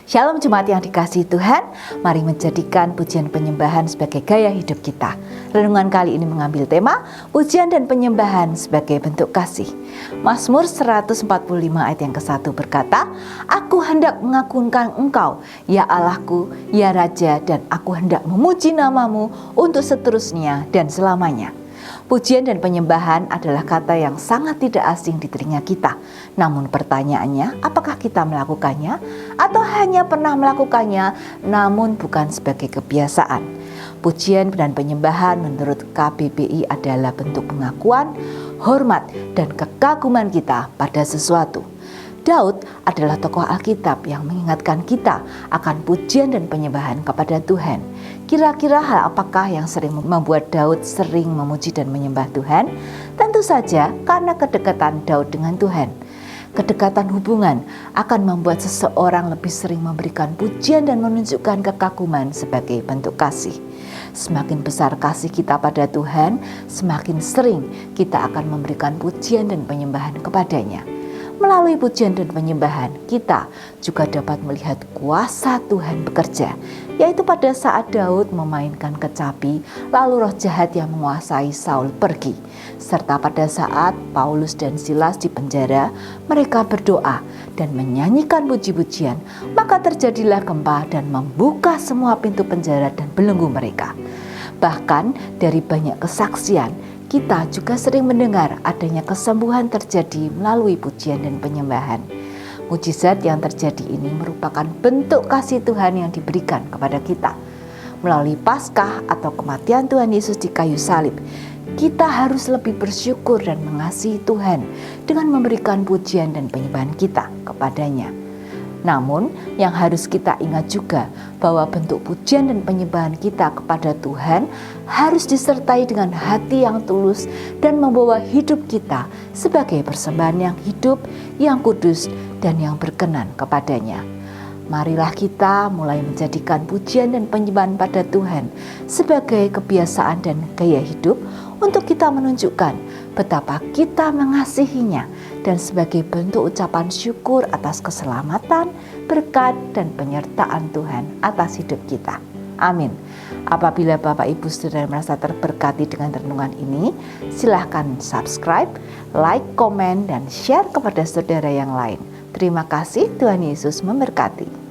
Shalom jemaat yang dikasihi Tuhan, mari menjadikan pujian penyembahan sebagai gaya hidup kita. Renungan kali ini mengambil tema pujian dan penyembahan sebagai bentuk kasih. Mazmur 145 ayat yang ke-1 berkata, "Aku hendak mengagungkan Engkau, ya Allahku, ya Raja, dan aku hendak memuji namamu untuk seterusnya dan selamanya." Pujian dan penyembahan adalah kata yang sangat tidak asing di telinga kita. Namun pertanyaannya, apakah kita melakukannya atau hanya pernah melakukannya namun bukan sebagai kebiasaan? Pujian dan penyembahan menurut KBBI adalah bentuk pengakuan, hormat, dan kekaguman kita pada sesuatu. Daud adalah tokoh Alkitab yang mengingatkan kita akan pujian dan penyembahan kepada Tuhan. Kira-kira hal apakah yang sering membuat Daud sering memuji dan menyembah Tuhan? Tentu saja karena kedekatan Daud dengan Tuhan. Kedekatan hubungan akan membuat seseorang lebih sering memberikan pujian dan menunjukkan kekaguman sebagai bentuk kasih. Semakin besar kasih kita pada Tuhan, semakin sering kita akan memberikan pujian dan penyembahan kepadanya. Melalui pujian dan penyembahan, kita juga dapat melihat kuasa Tuhan bekerja, yaitu pada saat Daud memainkan kecapi, lalu roh jahat yang menguasai Saul pergi. Serta pada saat Paulus dan Silas di penjara, mereka berdoa dan menyanyikan puji-pujian, maka terjadilah gempa dan membuka semua pintu penjara dan belenggu mereka. Bahkan dari banyak kesaksian, kita juga sering mendengar adanya kesembuhan terjadi melalui pujian dan penyembahan. Mujizat yang terjadi ini merupakan bentuk kasih Tuhan yang diberikan kepada kita. Melalui Paskah atau kematian Tuhan Yesus di kayu salib, kita harus lebih bersyukur dan mengasihi Tuhan dengan memberikan pujian dan penyembahan kita kepadanya. Namun, yang harus kita ingat juga bahwa bentuk pujian dan penyembahan kita kepada Tuhan harus disertai dengan hati yang tulus dan membawa hidup kita sebagai persembahan yang hidup, yang kudus, dan yang berkenan kepadanya. Marilah kita mulai menjadikan pujian dan penyembahan pada Tuhan sebagai kebiasaan dan gaya hidup untuk kita menunjukkan betapa kita mengasihinya dan sebagai bentuk ucapan syukur atas keselamatan, berkat, dan penyertaan Tuhan atas hidup kita. Amin. Apabila Bapak Ibu Saudara merasa terberkati dengan renungan ini, silahkan subscribe, like, komen, dan share kepada saudara yang lain. Terima kasih, Tuhan Yesus memberkati.